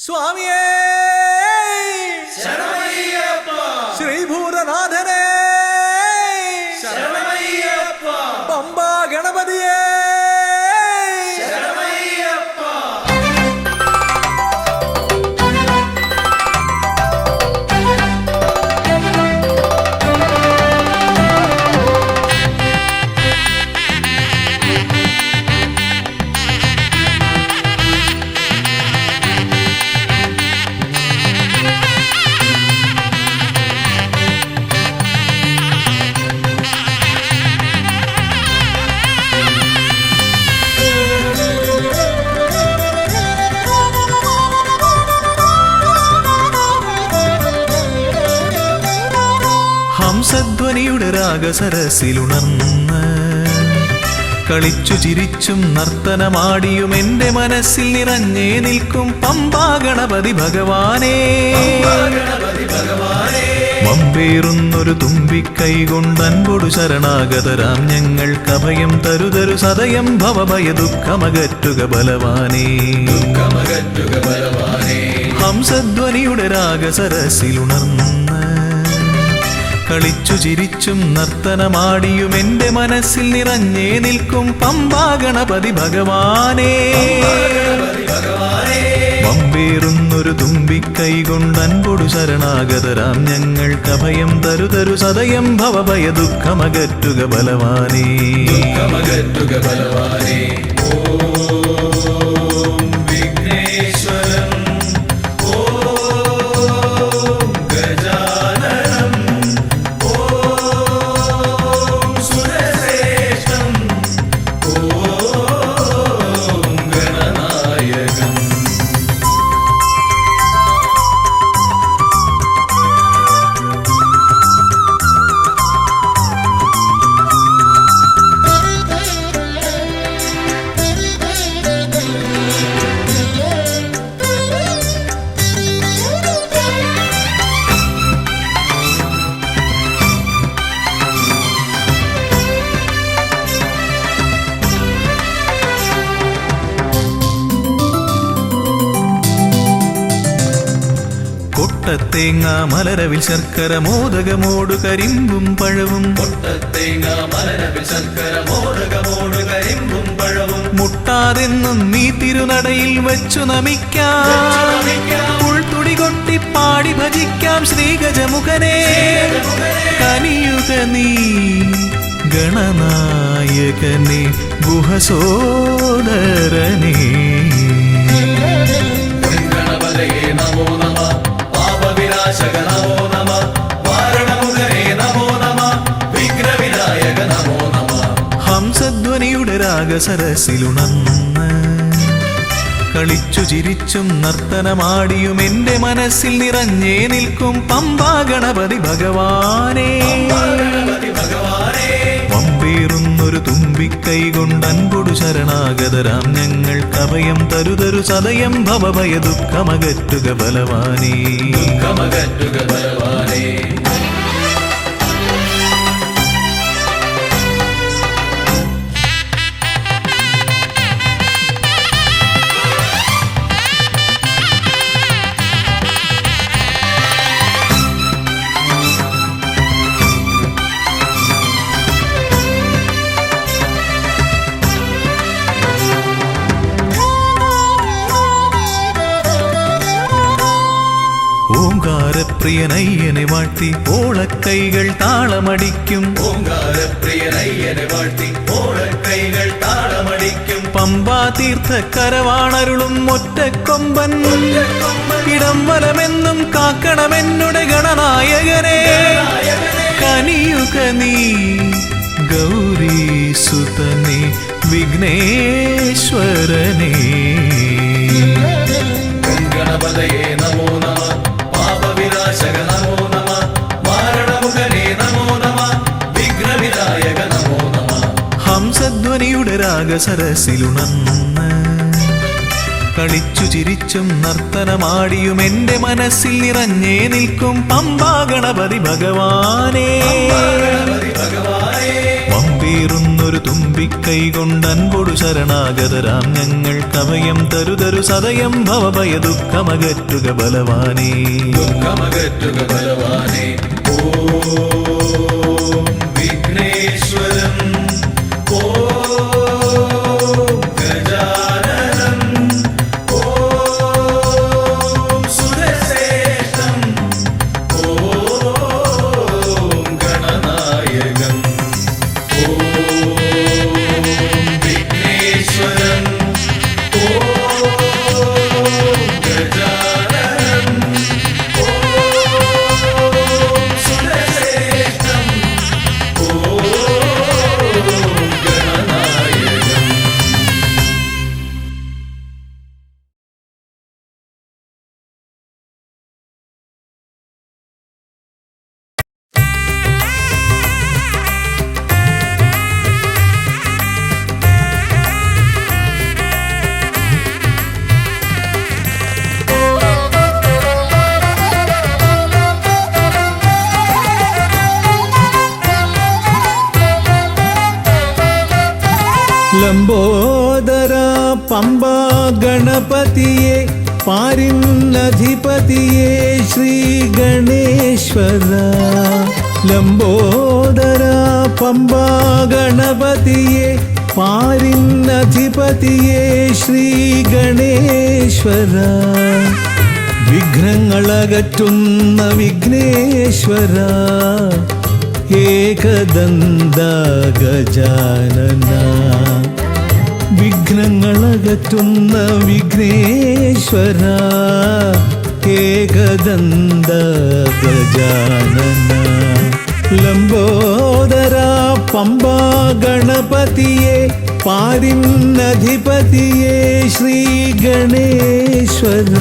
സ്വാമിയേ ശരണമയ്യപ്പ ശ്രീഭൂതനാഥനേ ശരണമയ്യപ്പ പമ്പാ ഗണപതിയേ ശരണമയ്യപ്പ ഹംസധ്വനിയുടെ രാഗസരസിലുണർന്ന് കളിച്ചു ചിരിച്ചും നർത്തനമാടിയും എന്റെ മനസ്സിൽ നിറഞ്ഞേ നിൽക്കും പമ്പാ ഗണപതി ഭഗവാനേ. മമ്പേറുന്നൊരു തുമ്പിക്കൈ കൊണ്ടൻപൊടു ശരണാഗതരാം ഞങ്ങൾക്കഭയം തരുതരു സദയം ഭവഭയ ദുഃഖമകറ്റുക ബലവാനേ. ഹംസധ്വനിയുടെ രാഗസരസിലുണർന്ന് കളിച്ചു ചിരിച്ചും നർത്തനമാടിയും എന്റെ മനസ്സിൽ നിറഞ്ഞേ നിൽക്കും പമ്പാ ഗണപതി ഭഗവാനേ. പമ്പേറുന്നൊരു തുമ്പിക്കൈ കൊണ്ടൻപൊടു ശരണാഗതരാം ഞങ്ങൾക്കഭയം തരുതരു സദയം ഭവഭയ ദുഃഖമകറ്റുക ബലവാനേ. കൊട്ടത്തേങ്ങ മലരവിൽ ശർക്കര മോദകമോടു കരിമ്പും പഴവും മുട്ടാതെന്നും നീ തിരുനടയിൽ വെച്ചു നമിക്കാം. ഉൾത്തുടി കൊട്ടി പാടി ഭജിക്കാം ശ്രീഗജമുഖനെ. കനിയുക നീ ഗണനായകനെ ഗുഹസോദരനെ. ഹംസധ്വനിയുടെ രാഗസരസിലുണർന്ന് കളിച്ചു ചിരിച്ചും നർത്തനമാടിയും എന്റെ മനസ്സിൽ നിറഞ്ഞേ നിൽക്കും പമ്പാ ഗണപതി ഭഗവാനേ. പമ്പേറുന്നൊരു തുമ്പിക്കൈ കൊണ്ടൻപൊടു ശരണാഗതരാം ഞങ്ങൾക്കഭയം തരുതരു സദയം ഭവഭയ ദുഃഖമകറ്റുക ബലവാനേ. ഓംകാരപ്രിയനയ്യനെ വാഴ്ത്തി ഓളക്കൈകൾ താളമടിക്കും. പമ്പാ തീർത്ഥക്കരവാണരുളും ഒറ്റക്കൊമ്പൻ. ഇടം വലമെന്നും കാക്കണമെന്നുടെ ഗണനായകനെ. കനിയുക നീ ഗൗരീസുതനെ വിഘ്നേശ്വരനെ. ഹംസധ്വനിയുടെ രാഗസരസിലുണർന്ന് കളിച്ചു ചിരിച്ചും നർത്തനമാടിയും എന്റെ മനസ്സിൽ നിറഞ്ഞേ നിൽക്കും പമ്പാ ഗണപതി ഭഗവാനേ. പേറുന്നൊരു തുമ്പിക്കൈ കൊണ്ടൻപൊടു ശരണാഗതരാം ഞങ്ങൾ കവയം തരുതരു സദയം ഭവഭയ ദുഃഖമകറ്റുക ബലവാനേ. ദുഃഖമകറ്റുക ബലവാനേ. ഓം വിഘ്നേശ്വരം ഓം ഗജാനനം ഓം സുരശ്രേഷ്ഠം ഓം ഗണനായകം. ഓം വിഘ്നേശ്വരം ഓം ഗജാനനം ഓം സുരശ്രേഷ്ഠം ഓം ഗണനായകം. ലംബോദര പമ്പ ഗണപതിയെ പാരിന്നധിപതിയെ ശ്രീ ഗണേശ്വര. ലംബോദര പമ്പ ഗണപതിയെ പാരിന്നധിപതിയെ ശ്രീ ഗണേശ്വര. വിഘ്നങ്ങളകറ്റുന്ന വിഘ്നേശ്വര ഏകദന്ത ഗജാനന. വിഘ്നങ്ങളകറ്റുന്ന വിഘ്നേശ്വര ഏകദന്ത ഗജാനന. ലംബോദര പമ്പ ഗണപതിയെ പാരിന്നധിപതിയെ ശ്രീ ഗണേശ്വര.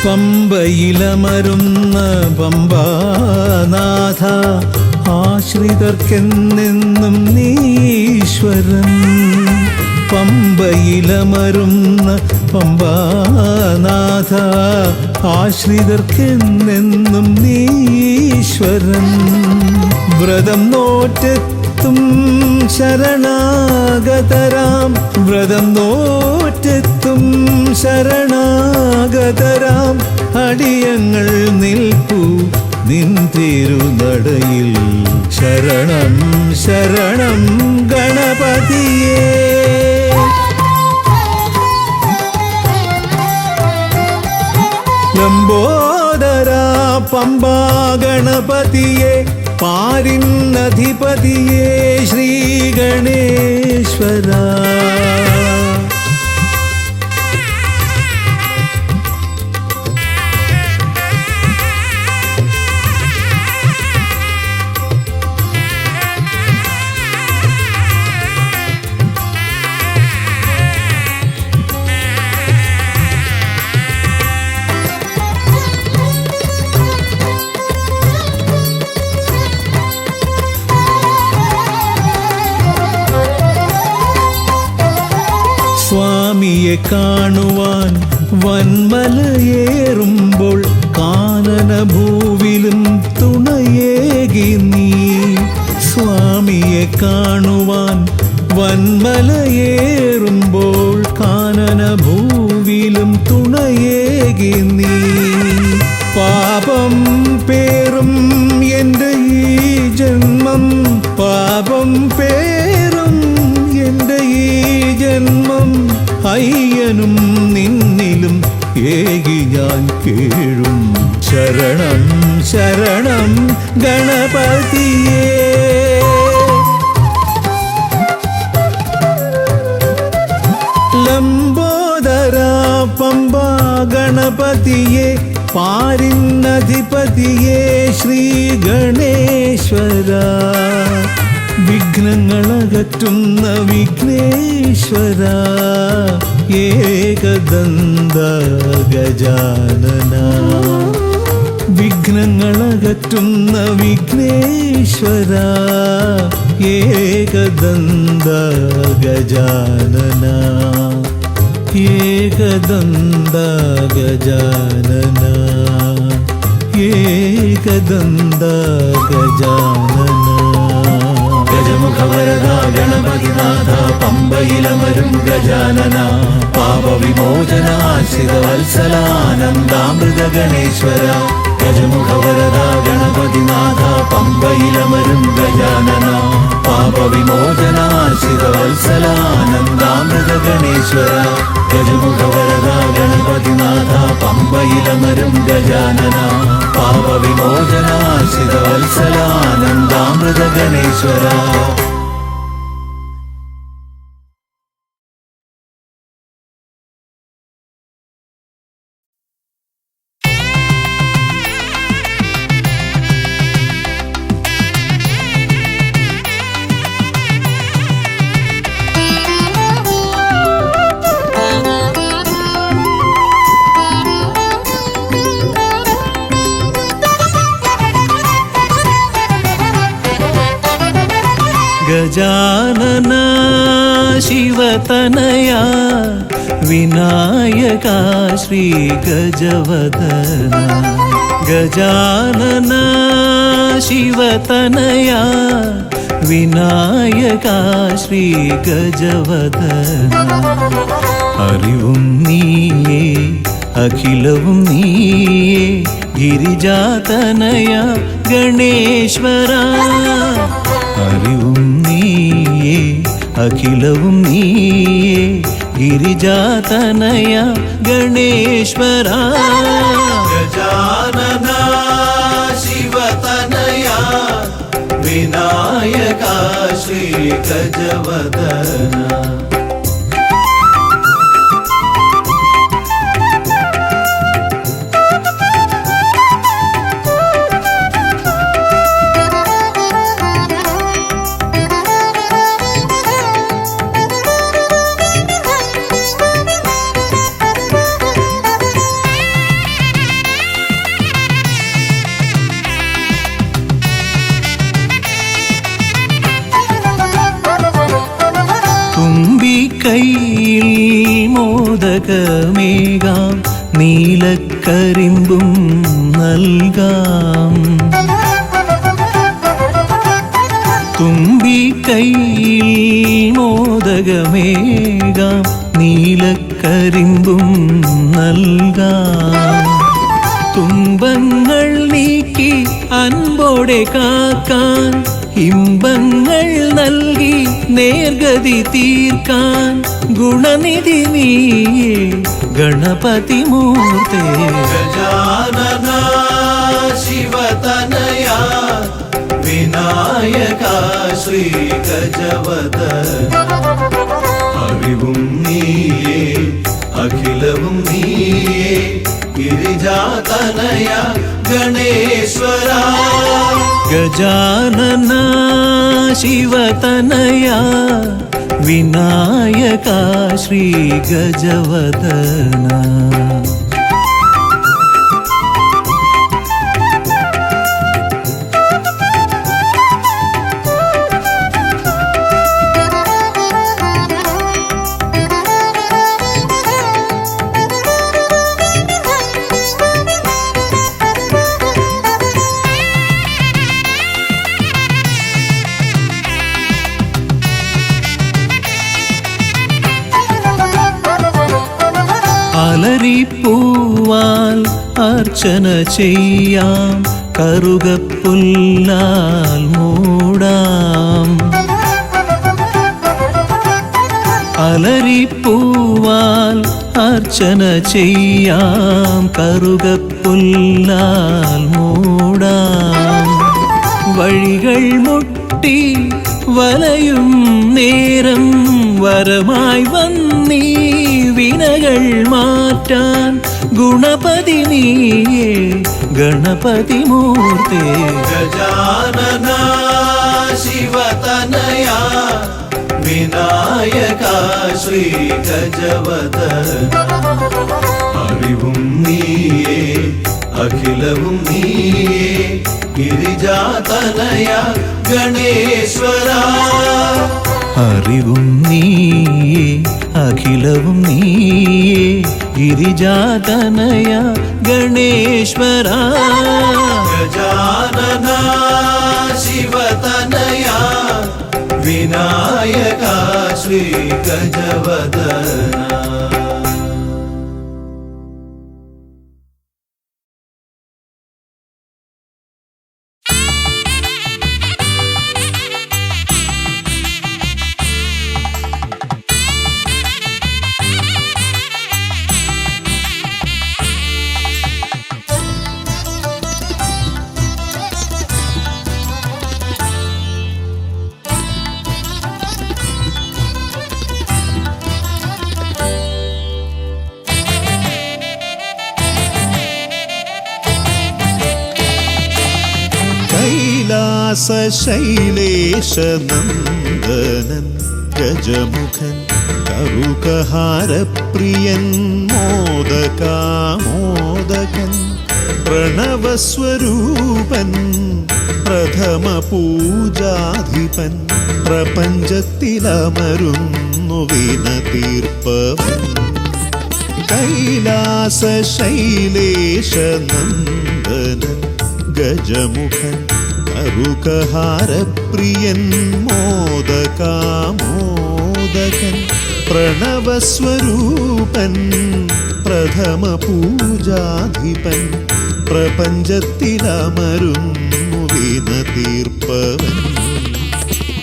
പമ്പയിലമരുന്ന പമ്പാനാഥ ആശ്രിതർക്കെന്നെന്നും നീശ്വരൻ. പമ്പയിലമരുന്ന പമ്പാനാഥ ആശ്രിതർക്കെന്നെന്നും നീശ്വരൻ. വ്രതം നോറ്റെത്തും ശരണാഗതരാം വ്രതം നോറ്റെത്തും ശരണാഗതരാം അടിയങ്ങൾ നിൽപ്പു നിൻ തിരുനടയിൽ. ശരണം ശരണം ഗണപതിയേ. ലംബോദര പമ്പ ഗണപതിയെ പാരിന്നധിപതിയെ ശ്രീ ഗണേശ്വര. സ്വാമിയെ കാണുവാൻ വന്മലയേറുമ്പോൾ കാനനഭൂവിലും തുണയേകി നീ. സ്വാമിയെ കാണുവാൻ വന്മലയേറുമ്പോൾ കാനനഭൂവിലും തുണയേകി നീ. പാപം പേറും എൻ്റെ ഈ ജന്മം പാപം പേറും എൻ്റെ ഈ ജന്മം അയ്യനും നിന്നിലും ഏകി ഞാൻ കേഴും. ശരണം ശരണം ഗണപതിയേ. ലംബോദര പമ്പ ഗണപതിയെ പാരിന്നധിപതിയെ ശ്രീ ഗണേശ്വര. വിഘ്നങ്ങളകറ്റുന്ന വിഘ്നേശ്വര ഏകദന്ത ഗജാനന. വിഘ്നങ്ങളകറ്റുന്ന വിഘ്നേശ്വര ഏകദന്ത ഗജാനന ഏകദന്ത ഗജാനന ഏകദന്ത ഗജാനന ഗജമുഖവരദ ഗണപതിനാഥ പമ്പയിലമരും ഗജാനന പാപവിമോചനാശ്രിതവത്സലാനന്ദാമൃത ഗണേശ്വര ഗജമുഖവരദ ഗണപതിനാഥ പമ്പയിലമരും ഗജാനന പാപവിമോചനാശ്രിതവത്സലാനന്ദാമൃത ഗണേശ്വര ഗജമുഖവരദ ഗണപതിനാഥ പമ്പയിലമരും ഗജാനന പാപവിമോചനാശ്രിതവത്സലാനന്ദാമൃത ഗണേശ്വര. ഗജാനന ശിവതനയ വിനായക ശ്രീ ഗജവദന ഗജാനന ശിവതനയ വിനായക ശ്രീ ഗജവദന അറിവും നീയേ അഖിലവും നീയേ ഗിരിജാതനയ ഗണേശ്വര അറിവും നീയേ അഖിലവും നീയേ ഗിരിജാതനയ ഗണേശ്വര ഗജാനന ശിവതനയ വിനായക ശ്രീ ഗജവദന. തുമ്പിക്കൈയിൽ മോദകമേകാം നീലക്കരിമ്പും നൽകാം തുമ്പിക്കൈയിൽ മോദകമേകാം നീലക്കരിമ്പും നൽകാം തുമ്പങ്ങൾ നീക്കി അൻപോടെ കാക്കാൻ ഇമ്പങ്ങൾ നൽകി നേർഗതി തീർക്കാൻ ഗുണനിധി നീയേ ഗണപതി മൂർത്തേ ഗജാനന ശിവതനയ വിനായക ശ്രീ ഗജവദന അറിവും നീയേ അഖിലവും നീയേ ഗിരിജാതനയ ഗണേശ്വര ഗജാനന ശിവതനയ വിനായക ശ്രീ ഗജവദന. അലരിപ്പൂവാൽ അർച്ചന ചെയ്യാം കറുകപ്പുല്ലാൽ മൂടാം അലരിപ്പൂവാൽ അർച്ചന ചെയ്യാം കറുകപ്പുല്ലാൽ മൂടാം വഴികൾ മുട്ടി വലയും നേരം വരമായി വന്നീ വിനകൾ മാറ്റാൻ ഗുണപതി നീയേ ഗണപതി മൂർത്തേ ഗജാനന ശിവതനയ വിനായക ശ്രീ ഗജവദന അറിവും നീയേ അഖിലവും നീയേ ഗിരിജാതനയ ഗണേശ്വര അറിവും നീയേ അഖിലവും നീയേ ഗിരിജാതനയ ഗണേശ്വര ഗജാനന ശിവതനയ വിനായക ശ്രീ ഗജവദന ശൈലേശനന്ദനൻ ഗജമുഖൻ കറുകഹാരപ്രിയൻ മോദകാമോദകൻ പ്രണവസ്വരൂപൻ പ്രഥമ പൂജാധിപൻ പ്രപഞ്ചത്തിലമരുന്നു വിനതീർപ്പവൻ കൈലാസ ശൈലേശനന്ദനൻ ഗജമുഖൻ കറുകഹാരപ്രിയൻ മോദകാമോദകൻ പ്രണവസ്വരൂപൻ പ്രഥമ പൂജാധിപൻ പ്രപഞ്ചത്തിലമരുന്നു വിനതീർപ്പവൻ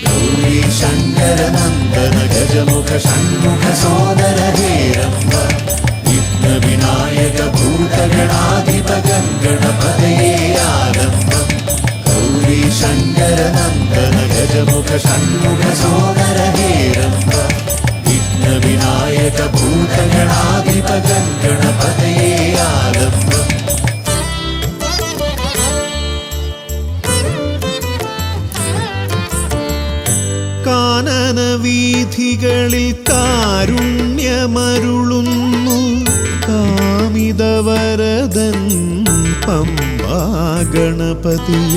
ഗൗരീ ശങ്കരനന്ദന ഗജമുഖ ഷൺമുഖ സോദര ഹേരംബ വിഘ്ന വിനായക ഭൂതഗണാധിപ ഗണപതയേ ആരംഭം ഗൗരീ ശങ്കരനന്ദന ഗജമുഖ ഷൺമുഖ സോദര ഹേരംബ വിഘ്ന വിനായക ഭൂതഗണാധിപ ഗണപതയേ ആരംഭം കാനന വീഥികളിൽ കാരുണ്യമരുളുന്നു കാമിതവരദൻ പമ്പാ ഗണപതിയ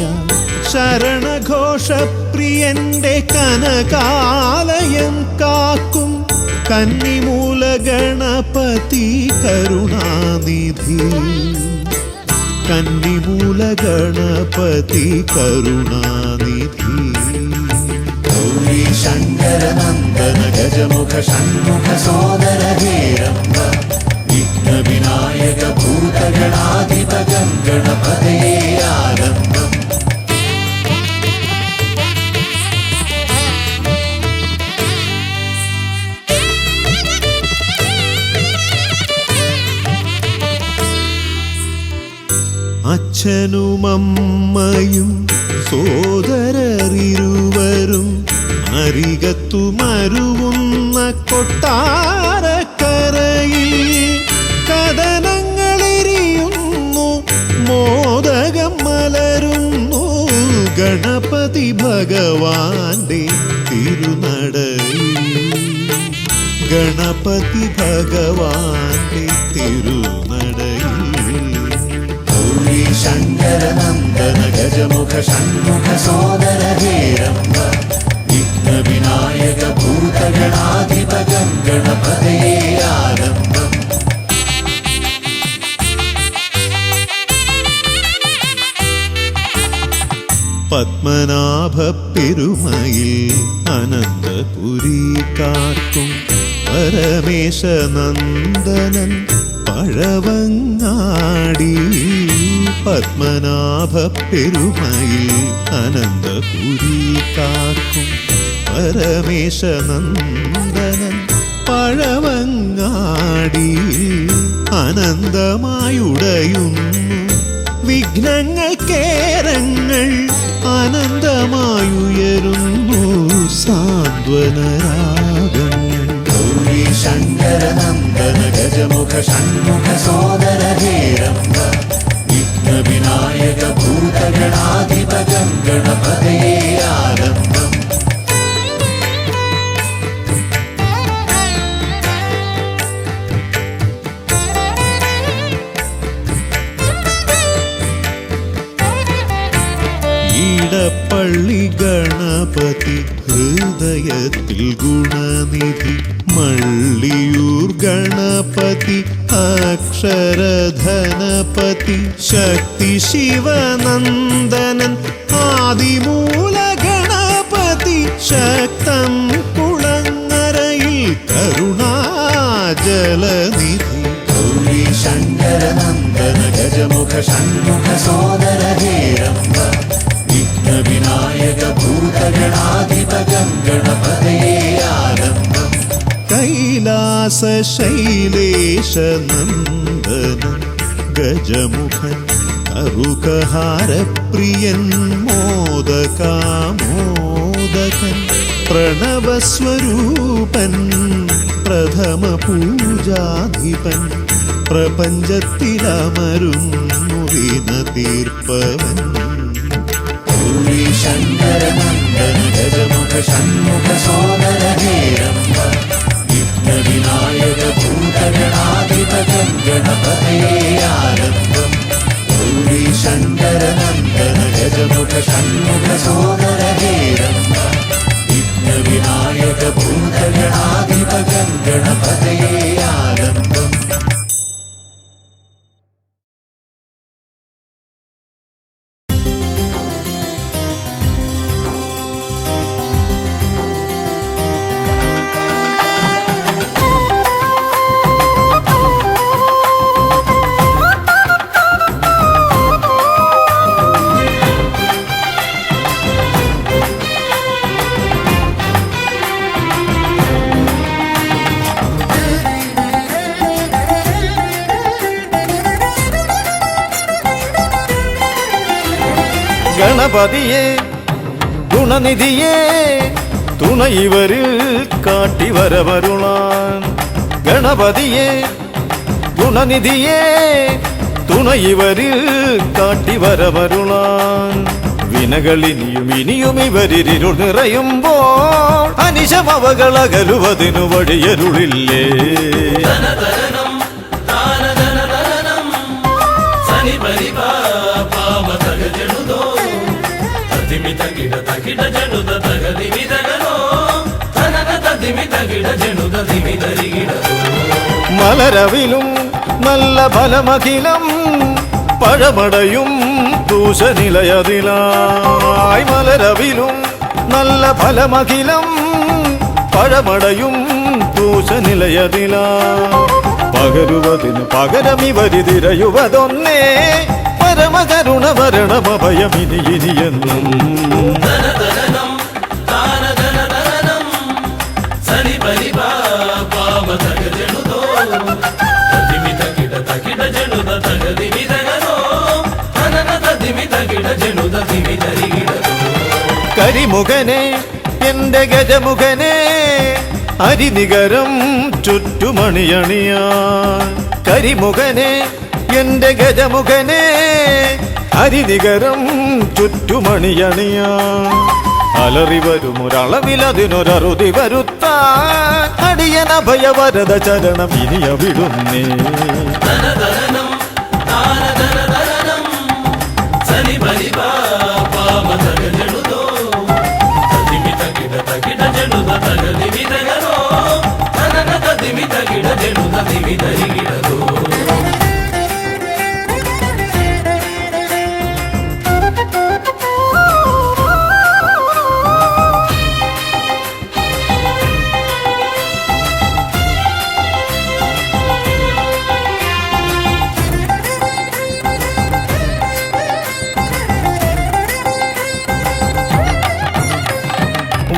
ശരണഘോഷപ്രിയന്റെ കനകാലയം കാക്കും കന്നിമൂല ഗണപതി കരുണാനിധി കന്നിമൂല ഗണപതി കരുണാനിധി ഗൗരീ ശങ്കരനന്ദന ഗജമുഖ ഷൺമുഖ സോദര ഹേരംബ വിഘ്ന വിനായക ഭൂതഗണാധിപ ഗണപതയേ ആരംഭം അച്ഛനുമമ്മയും സോദരരിരുവരും അരികത്തു മരുവുന്ന കൊട്ടാരക്കരയിൽ കഥനങ്ങളെരിയുന്നു മോദകം മലരുന്നു ഗണപതി ഭഗവാന്റെ തിരുനടയിൽ ഗണപതി ഭഗവാന്റെ തിരുനടയിൽ ഗൗരീ ശങ്കരനന്ദന ഗജമുഖ ഷൺമുഖ സോദര ഹേരംബ വിഘ്ന വിനായക ഭൂതഗണാധിപ ഗണപതയേ ആരംഭം പത്മനാഭ പെരുമയിൽ അനന്തപുരി കാക്കും പരമേശനന്ദനൻ പഴവങ്ങാടി പത്മനാഭ പെരുമയിൽ അനന്തപുരി കാക്കും പരമേശനന്ദനൻ പഴവങ്ങാടി അനന്തമായുടയുന്നു വിഘ്നങ്ങൾ കേരങ്ങൾ അനന്തമായുയരുന്നു സാന്ത്വനരാഗങ്ങൾ ഗൗരീ ശങ്കരനന്ദന ഗജമുഖ ഷൺമുഖ സോദര ഹേരംബ വിഘ്ന വിനായക ഭൂതഗണാധിപ ഗണപതയേ ആരംഭം മട്ടിൽ ഗുണനിധി മള്ളിയൂർ ഗണപതി അക്ഷരധനപതി ശക്തി ശിവനന്ദനൻ ആദിമൂല ഗണപതി ശക്തം കുളങ്ങരയിൽ കരുണാജലനിധി ഗൗരി ശങ്കര നന്ദന ഗജമുഖ ഷൺമുഖ സോദര ഹേരംബ വിഘ്ന വിനായക ഭൂതഗണാധിപ ഗണപതയേ ആലംബം കൈലാസ ശൈലേശ നന്ദന ഗജമുഖൻ കറുകഹാരപ്രിയൻ മോദകാമോദകൻ പ്രണവസ്വരൂപൻ പ്രഥമ പൂജാധിപൻ പ്രപഞ്ചത്തിലമരുന്നു വിന തീർപ്പവൻ ഗൗരി ശങ്കര നന്ദന ഗജമുഖ ഷൺമുഖ സോദര ഹേരംബ വിഘ്ന വിനായക ഭൂതഗണാധിപ ഗണപതയേ ആലംബം ഗൗരി ശങ്കര നന്ദന ഗജമുഖ ഷൺമുഖ സോദര ഹേരംബ വിഘ്ന വിനായക ഭൂതഗണാധിപ ഗണപതയേ ആലംബം ഗണപതിയെ ഗുണനിധിയെ തുണയിവരിൽ കാട്ടിവരവരുളാൻ ഗണപതിയെ ഗുണനിധിയെ തുണയിവരിൽ കാട്ടിവരവരുളാൻ വിനകളിനിയും ഇനിയും ഇവരിരുൾ നിറയുമ്പോൾ അനിശമവകളകലുവതിനു വഴിയരുളില്ലേ മലരവിലും നല്ല ഫലമഖിലം പഴമടയും ദൂഷനിലയതിലായി മലരവിലും നല്ല ഫലമഖിലം പഴമടയും ദൂഷനിലയതിലാ പകരുവതിന് പകരമിവരിതിരയുവതൊന്നേ പരമകരുണ മരണമഭയമിനി ഇനിയെന്നും കരിമുഖനെ എന്റെ ഗജമുഖനെ അരിനികരം ചുറ്റുമണിയണിയാൻ കരിമുഖനെ എന്റെ ഗജമുഖനെ അരിനികരം ചുറ്റുമണിയണിയാൻ അലറി വരുമൊരളവിലതിനൊരറുതി വരുത്താൻ അടിയനഭയവരദ ചരണം ഇനിയ വിടുന്നേ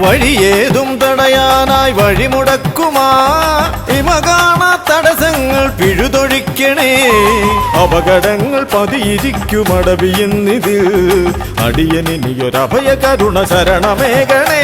വഴിയേതും തടയാനായി വഴിമുടക്കുമാ ഇമകാണ തടസ്സങ്ങൾ പിഴുതൊഴിക്കണേ അപകടങ്ങൾ പതിയിരിക്കുമടവിയെന്നിതിൽ അടിയനിയൊരഭയ കരുണ ശരണമേകണേ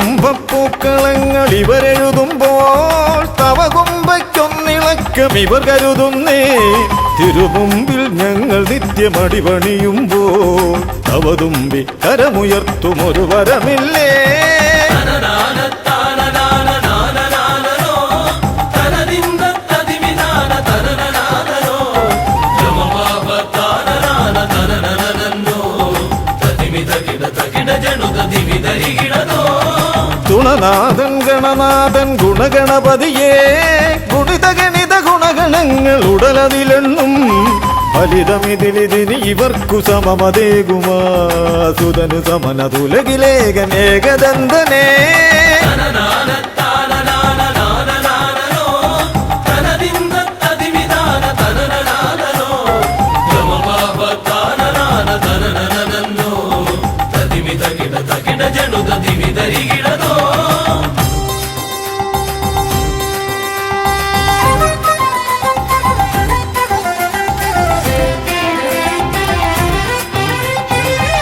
തിരുകുംഭപ്പൂക്കളങ്ങൾ ഇവരെഴുതുമ്പോൾ തവകുംഭയ്ക്കൊന്നിളക്കം ഇവർ കരുതുന്നേ തിരുമുമ്പിൽ ഞങ്ങൾ നിത്യമടിപണിയുമ്പോൾ തവതുമ്പി കരമുയർത്തുമൊരു വരമില്ലേ ഗുണനാഥൻ ഗണനാഥൻ ഗുണഗണപതിയേ ഗുണിത ഗണിത ഗുണഗണങ്ങൾ ഉടലതിലെണ്ണും ഫലിതമിതിലിതിന് ഇവർക്കു സമമതേകുമാ സുതനു സമനതുലകിലേകൻ ഏകദന്തനേ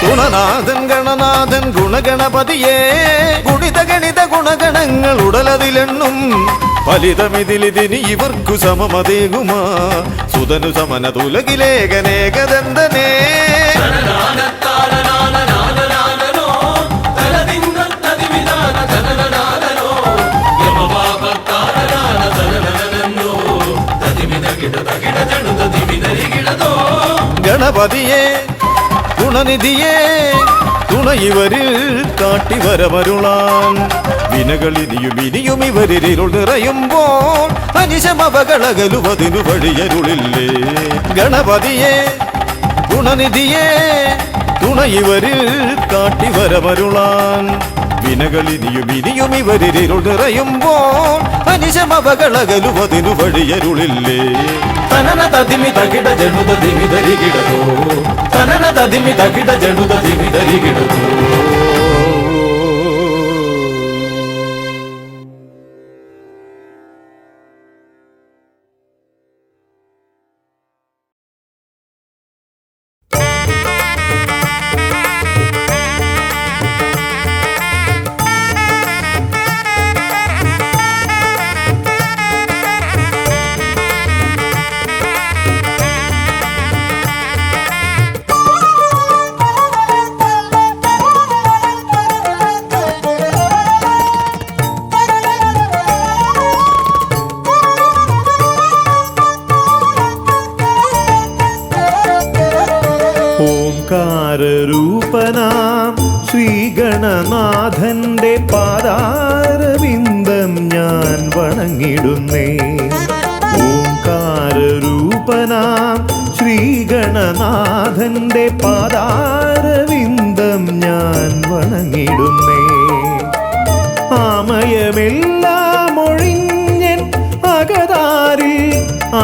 ഗുണനാഥൻ ഗണനാഥൻ ഗുണഗണപതിയേ ഗുണിത ഗണിത ഗുണഗണങ്ങൾ ഉടലതിലെണ്ണും ഫലിതമിതിലിതിന് ഇവർക്കു സമമതേകുമാ സുതനു സമനതുലകിലേകനേകദന്തനേ ഗണപതിയേ ഗുണനിധിയേ തുണ ഇവരിൽ കാട്ടിവരമരുളാൻ വിനകളിനിയും ഇനിയും ഇവരിരുൾ നിറയുമ്പോൾ അനിശമവകളകലുവതിനു വഴിയരുളില്ലേ ഗണപതിയേ ഗുണനിധിയേ തുണ ഇവരിൽ കാട്ടിവരമരുളാൻ വിനകളിനിയും ഇനിയും ഇവരിരുൾ നിറയുമ്പോൾ അനിശമവകളകലുവതിനു വഴിയരുളില്ലേ തനന തതിമി തകിട ജനുത ദിമി ധരികിടതോ തനന തതിമി തകിട ജനുത ദിമി ധരികിടതോ ഓംകാരരൂപനാം ശ്രീഗണനാഥന്റെ പാദാരവിന്ദം ഞാൻ വണങ്ങിടുന്നേ ഓംകാരരൂപനാം ശ്രീഗണനാഥന്റെ പാദാരവിന്ദം ഞാൻ വണങ്ങിടുന്നേ ആമയമെല്ലാം ഒഴിഞ്ഞൻ അകതാരിൽ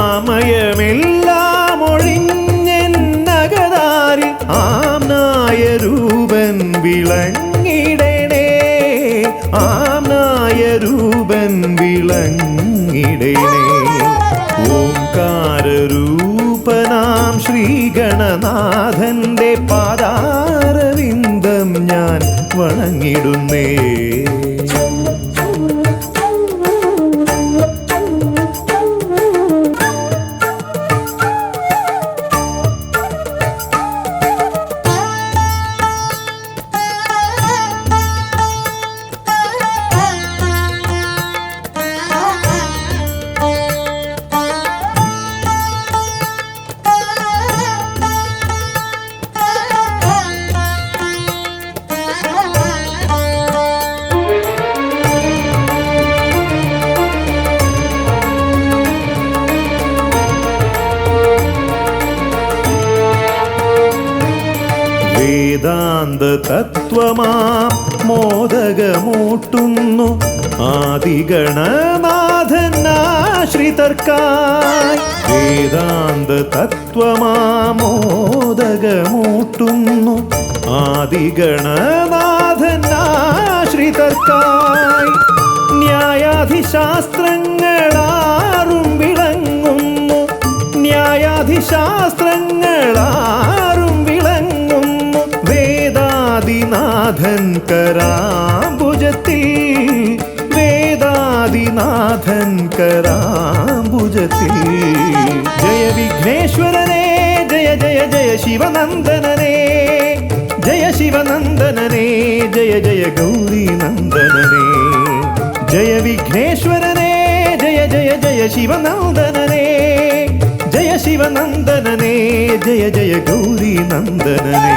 ആമയമെല്ലാം ഒഴിഞ്ഞൻ അകതാരിൽ ആംനായ രൂപൻ വിളങ്ങിടണേ ആംനായ രൂപൻ വിളങ്ങിടണേ ഓംകാരരൂപനാം ശ്രീഗണനാഥന്റെ പാദാരവിന്ദം ഞാൻ വണങ്ങിടുന്നേ വേദാന്ത തത്വമാം മോദകമൂട്ടുന്നു ആദിഗണനാഥനാശ്രിതർക്കായി വേദാന്ത തത്വമാം മോദകമൂട്ടുന്നു ആദിഗണനാഥനാശ്രിതർക്കായി ന്യായാധിശാസ്ത്രങ്ങളാറും വിളങ്ങുന്നു ന്യായാധിശാസ്ത്രങ്ങളാറും വിളങ്ങുന്നു വേദാദിനാഥൻ കരാംബുജത്തിൽ വേദാദിനാഥൻ കരാംബുജത്തിൽ ജയ വിഘ്നേശ്വരനേ ജയ ജയ ജയ ശിവനന്ദനനേ ജയ ശിവനന്ദനനേ ജയ ജയ ഗൗരി നന്ദനനേ ജയ വിഘ്നേശ്വരനേ ജയ ജയ ജയ ശിവനന്ദനനേ ജയ ശിവനന്ദനനേ ജയ ജയ ഗൗരി നന്ദനനേ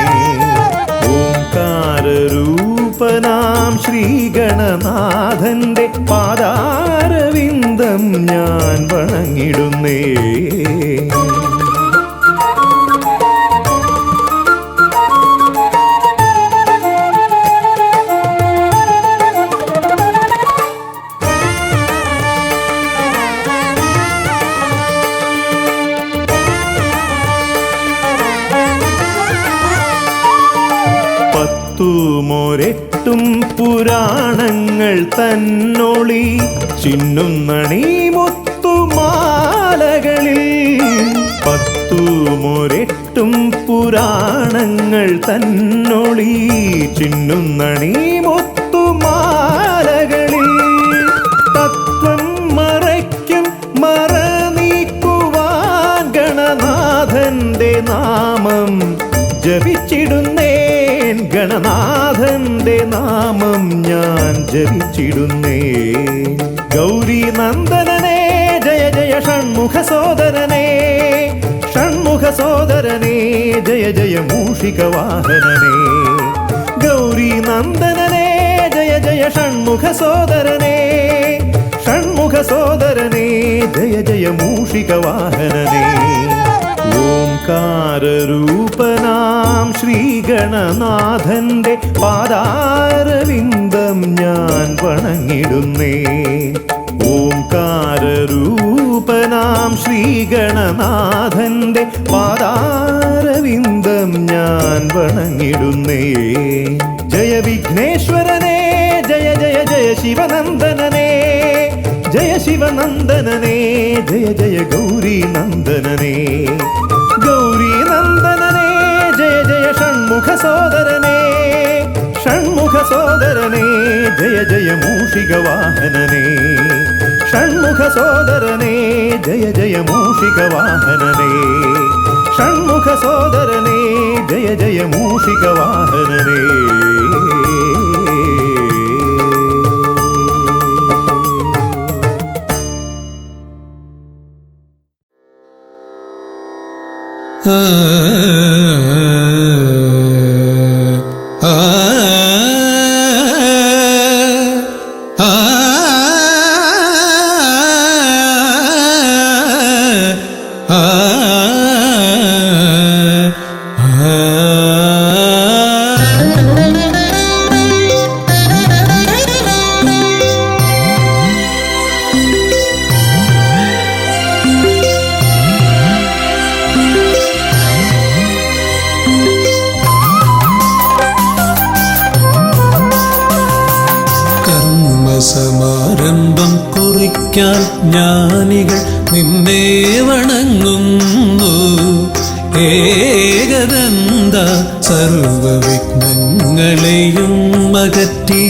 ഓംകാരരൂപ നർത്തനരൂപനാം ശ്രീഗണനാഥന്റെ പാദാരവിന്ദം ഞാൻ വണങ്ങിടുന്നേ. പത്തുമൊരെട്ടും പുരാണങ്ങൾ തന്നൊളി ചിന്നുന്നണി മുത്തുമാലകളിൽ. പത്തുമൊരെട്ടും പുരാണങ്ങൾ തന്നൊളി ചിന്നുന്നണി മുത്തുമാലകളിൽ. തത്വം മറയ്ക്കും മറ നീക്കുവാൻ ഗണനാഥന്റെ നാമം ജപിച്ചിടുന്നേൻ. ഗണനാഥന്റെ നാമം ഞാൻ ജപിച്ചിടുന്നേൻ. ഗൗരി നന്ദനനേ ജയ ജയ ഷൺമുഖ സോദരനേ. ഷൺമുഖ സോദരനേ ജയ ജയ മൂഷിക വാഹനനേ. ഗൗരി നന്ദനനേ ജയ ജയ ഷൺമുഖ സോദരനേ. ഷൺമുഖ സോദരനേ ജയ ജയ മൂഷിക വാഹനനേ. ഓംകാരരൂപനാം ശ്രീഗണനാഥന്റെ പാദാരവിന്ദം ഞാൻ വണങ്ങിടുന്നേ. ഓംകാരരൂപനാം ശ്രീഗണനാഥന്റെ പാദാരവിന്ദം ഞാൻ വണങ്ങിടുന്നേ. ജയ വിഘ്നേശ്വരനേ ജയ ജയ ജയ ശിവനന്ദനനേ. ജയ ശിവനന്ദനനേ ജയ ജയ ഗൗരി നന്ദനനേ. ഗൗരി നന്ദനനേ ജയ ജയ ഷൺമുഖ സോദരനേ. ഷൺമുഖ സോദരനേ ജയ ജയ മൂഷിക വാഹനനേ. ഷൺമുഖ സോദരനേ ജയ ജയ മൂഷിക വാഹനനേ. ഷൺമുഖ സോദരനേ ജയ ജയ മൂഷിക വാഹനനേ. സമാരംഭം കുറിക്കാൻ ജ്ഞാനികൾ നിന്നെ വണങ്ങുന്നു. ഏകദന്ത സർവവിഘ്നങ്ങളെയും അകറ്റി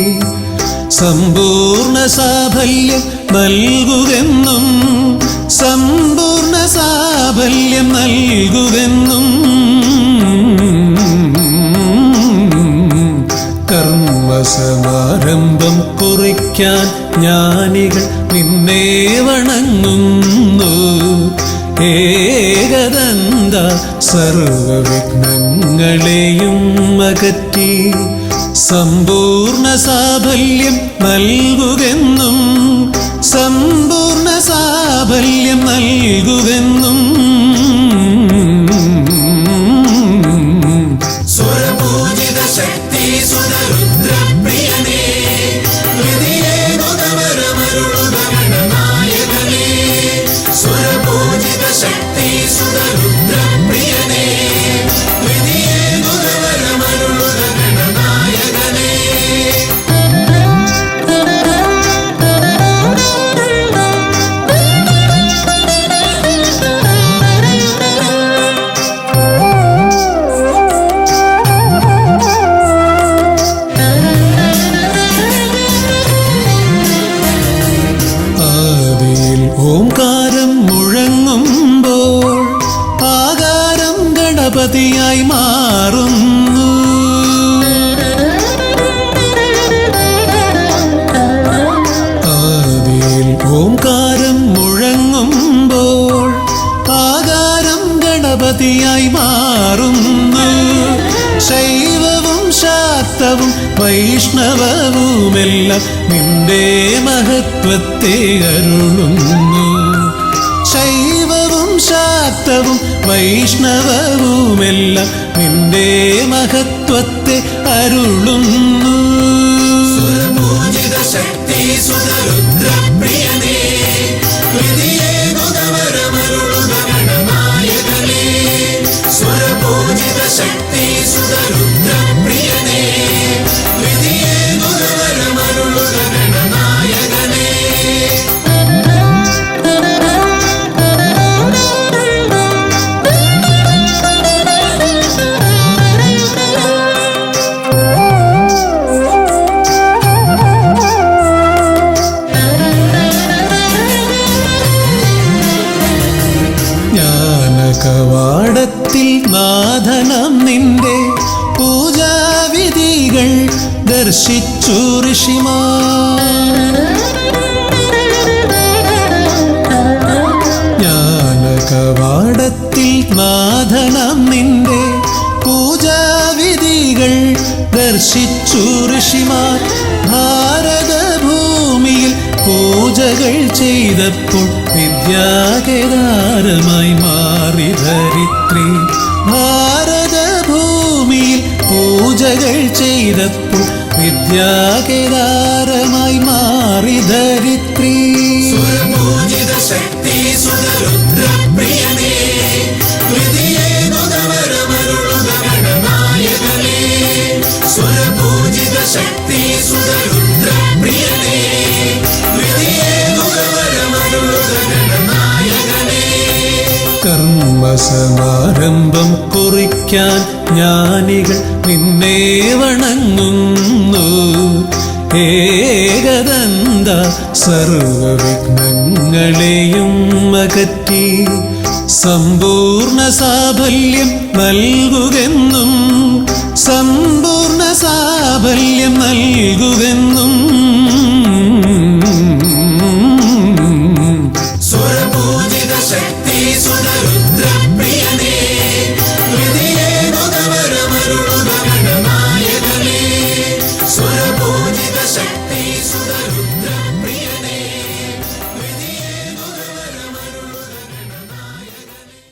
സമ്പൂർണ്ണ സാഫല്യം നൽകുകെന്നും. സമ്പൂർണ്ണ സാഫല്യം നൽകുകെന്നും. കർമ്മസമാരംഭം കുറിക്കാൻ ജ്ഞാനികൾ നിന്നെ വണങ്ങുന്നു. ഏകദന്ത സർവവിഘ്നങ്ങളെയും അകറ്റി സമ്പൂർണ്ണ സാഫല്യം നൽകുകെന്നും. സമ്പൂർണ്ണ സാഫല്യം നൽകുകെന്നും. സ്വരപൂജിത ശക്തി സുതരുദ്രപ്രിയനേ. ഹൃദയേ ഗുണവരമരുളുക ഗണനായകനേ. സ്വരപൂജിത ശക്തി സുതരുദ്രപ്രിയനേ. ഹൃദയേ ഗുണവരമരുളുക ഗണനായകനേ. മഹത്വത്തെ അരുളുന്നു. ശൈവവും ശാക്തവും വൈഷ്ണവവുമെല്ലാം നിന്റെ മഹത്വത്തെ അരുളുന്നു. സുരപൂജിത ശക്തി സുതരുദ്രപ്രിയനേ, ഹൃദയേകുതവരമരുളുക ഗണനായകനേ. സുരപൂജിത ശക്തി സുതരുദ്രപ്രിയനേ, ഹൃദയേകുതവരമരുളുക ഗണനായകനേ. കവാടത്തിൽ നാഥനം നിന്റെ പൂജാവിധികൾ ദർശിച്ചു ഋഷിമാർ. ജ്ഞാനകവാടത്തിൽ നാഥനം നിന്റെ പൂജാവിധികൾ ദർശിച്ചു ഋഷിമാർ. ഭാരതഭൂമിയിൽ പൂജകൾ ചെയ്തപ്പോൾ വിദ്യാകേദാരമായി മാറി ധരിത്രി. ഭാരതഭൂമിയിൽ പൂജകൾ ചെയ്തപ്പോൾ വിദ്യാകേദാരമായി മാറി ധരിത്രി. സുരപൂജിത ശക്തി സുതരുദ്രപ്രിയനേ, ഹൃദയേകുതവരമരുളുക ഗണനായകനേ. സുരപൂജിത ശക്തി സുതരുദ്രപ്രിയനേ, ഹൃദയേകുതവരമരുളുക ഗണനായകനേ. കർമ്മസമാരംഭം കുറിക്കാൻ ജ്ഞാനികൾ നിന്നെ വണങ്ങുന്നു. ഏകദന്ത സർവവിഘ്നങ്ങളെയും അകറ്റി സമ്പൂർണ്ണ സാഫല്യം നൽകുകെന്നും, സമ്പൂർണ്ണ സാഫല്യം നൽകുകെന്നും. സുരപൂജിത ശക്തി സുതരുദ്രപ്രിയനേ, ഹൃദയേകുതവരമരുളുക ഗണനായകനേ. സുരപൂജിത ശക്തി സുതരുദ്രപ്രിയനേ, ഹൃദയേകുതവരമരുളുക ഗണനായകനേ.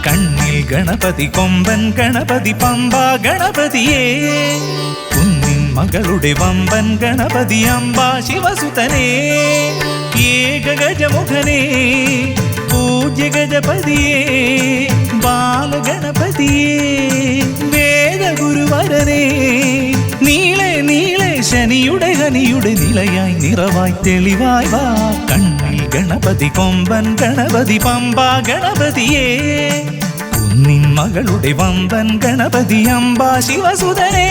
കണ്ണിൽ ഗണപതി കൊമ്പൻ ഗണപതി പമ്പ ഗണപതിയേ, കുന്നിൻ മകളുടെ വമ്പൻ ഗണപതി അംബ ശിവസുതനേ. ഏകഗജമുഖനേ പൂജ്യ ഗജപതിയേ, ബാലഗണപതിയേ വേദഗുരുവരനേ. നീളെ നീളെ ശനിയുടെ ഹനിയുടെ നിലയായി നിറവായി തെളിവായി വാ. കണ്ണിൽ ഗണപതി കൊമ്പൻ ഗണപതി പമ്പ ഗണപതിയേ, കുന്നിൻ മകളുടെ വമ്പൻ ഗണപതി അംബ ശിവസുതനേ.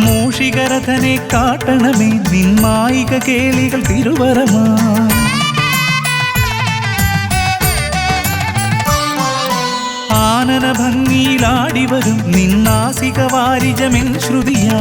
മൂഷികരഥനെ കാട്ടണമേ നിന്മായിക കേളികൾ തിരുവരമാ. ആനന ഭംഗിയിലാടിവരും നിന്നാസിക വാരിജമെൻ ശ്രുതിയാ.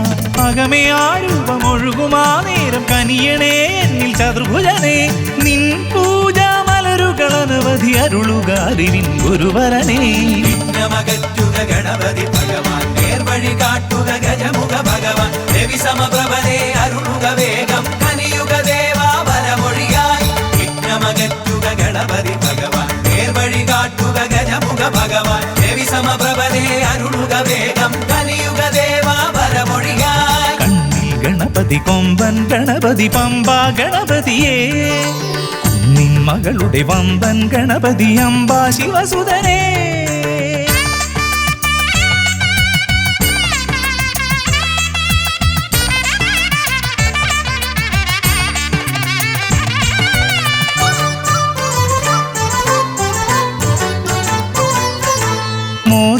അകമേ ആരൂപമൊഴുകുമാ നേരം കനിയണേ എന്നിൽ ചതുർഭുജനേ. നിൻ പൂജാ മലരുകളനവധി അരുളുക അറിവിൻ ഗുരുവരനേ. വിഘ്നമകറ്റുക ഗണപതി ഭഗവാൻ, നേർവഴി കാട്ടുക ഗജമുഖ ഭഗവാൻ. രവി സമപ്രഭനെ അരുളുക വേഗം, കനിയുക ദേവാ വരമൊഴിയായി. വിഘ്നമകറ്റുക ഗണപതി ഭഗവാൻ, നേർവഴി കാട്ടുക ഗജമുഖ ഭഗവാൻ. രവി സമപ്രഭനെ അരുളുക വേഗം, കനിയുക ദേവാ വരമൊഴിയായി. കണ്ണിൽ ഗണപതി കൊമ്പൻ ഗണപതി പമ്പ ഗണപതിയേ, കുന്നിൻ മകളുടെ വമ്പൻ ഗണപതി അംബ ശിവസുതനേ.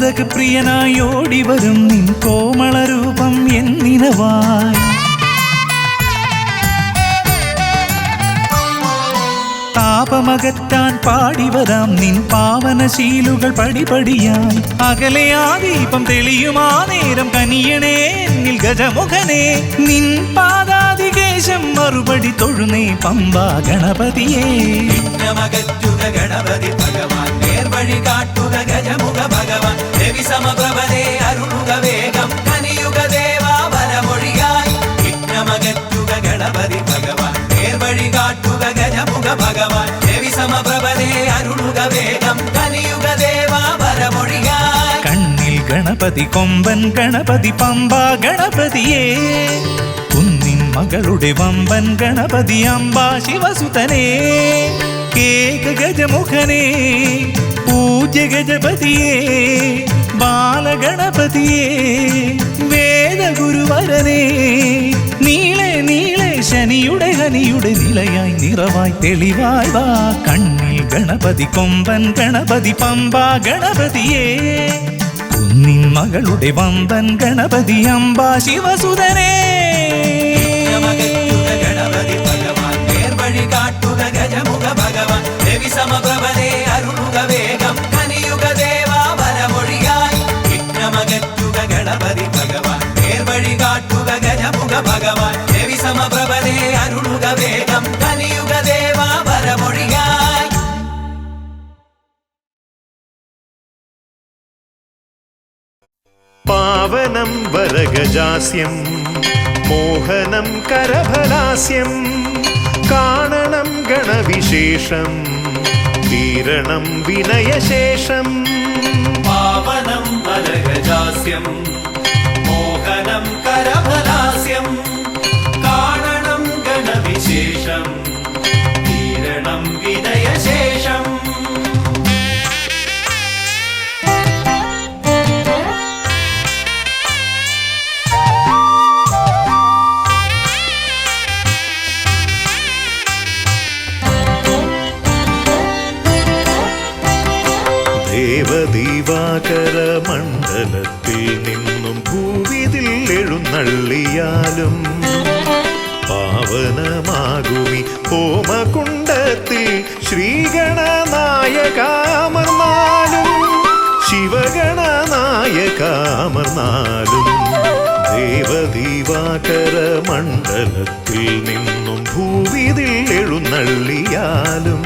മോദക പ്രിയനായി ഓടിവരും നിൻ കോമളരൂപം എന്നിനവായി താപമകറ്റാൻ പാടിവരാം നിൻ പാവനശീലുകൾ പടിപടിയായി അകലെ ആ ദീപം തെളിയുമാ നേരം കനിയണേ എന്നിൽ ഗജമുഖനെ നിൻ പാദാതികേശം മറുപടി തൊഴുന്നേ പമ്പാ ഗണപതിയേ. വിഘ്നമകറ്റുക ഗണപതി ഭഗവാൻ നേർവഴി കാട്ടുക ഗജമുഖ ഭഗവാൻ രവി സമപ്രഭനെ അരുളുക വേഗം കനിയുക ദേവാ വരമൊഴിയായി വിഘ്നമകറ്റുക ഗണപതി ഭഗവാൻ നേർവഴി കാട്ടുക ഗജമുഖ ഭഗവാൻ രവി സമപ്രഭനെ അരുളുക വേഗം കനിയുക ദേവാ വരമൊഴിയായി. കണ്ണിൽ ഗണപതി കൊമ്പൻ ഗണപതി പമ്പാ ഗണപതിയേ കുന്നിൻ മകളുടെ വമ്പൻ ഗണപതി അംബാ ശിവസുതനേ കേക ഗജമുഖനേ പൂജ്യ ഗജപതിയേ ബാലഗണപതിയേ വേദഗുരുവരനേ നീളെ നീളെ ശനിയുടെ ഹനിയുടെ നിലയായി നിറവായി തെളിവായി വാ കണ്ണിൽ ഗണപതി കൊമ്പൻ ഗണപതി പമ്പാ ഗണപതിയേ കുന്നിൻ മകളുടെ വമ്പൻ ഗണപതി അംബാ ശിവസുതനേ. വിഘ്നമകറ്റുക ഗണപതി ഭഗവാൻ നേർവഴി കാട്ടുക ഗജമുഖ ഭഗവാൻ രവി സമപ്രഭനെ അരുളുക വേഗം കനിയുക ദേവാ വരമൊഴിയായി വിഘ്നമകറ്റുക ഗണപതി ഭഗവാൻ നേർവഴി കാട്ടുക ഗജമുഖ ഭഗവാൻ രവി സമപ്രഭനെ അരുളുക വേഗം കനിയുക ദേവാ വരമൊഴിയായി. പാവനം വരഗജാസ്യം മോഹനം കരഫലാസ്യം കാണണം ഗണവിശേഷം തീരണം വിനയശേഷം. പാവനം വരഗജാസ്യം മോഹനം കരഫലാസ്യം കാണണം ഗണവിശേഷം തീരണം വിനയശേഷം. ദേവദീവാകര മണ്ഡലത്തിൽ നിന്നും ഭൂവിതിൽ എഴുന്നള്ളിയാലും പാവനമാകുമി ഹോമകുണ്ടത്തിൽ ശ്രീഗണനായകാമർന്നാലും ശിവഗണനായകാമർന്നാലും ദേവദീവാകര മണ്ഡലത്തിൽ നിന്നും ഭൂവിതിൽ എഴുന്നള്ളിയാലും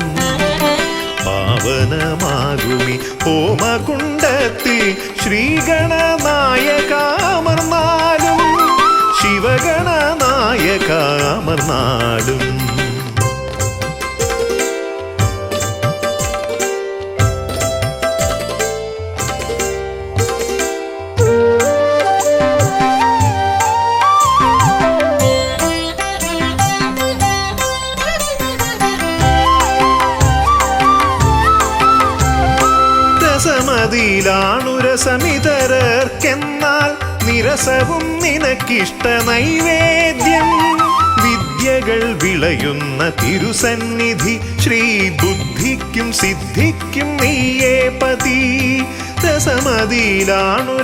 പാവനമാകുമി ഹോമകുണ്ടത്തിൽ ശ്രീഗണനായകാമർന്നാലും ശിവഗണനായകാമർന്നാലും. രസമിതരർക്കെന്നാൽ നിരസവും നിനക്കിഷ്ട നൈവേദ്യം വിദ്യകൾ വിളയുന്ന തിരുസന്നിധി ശ്രീ ബുദ്ധിക്കും സിദ്ധിക്കും നീയേ പതി.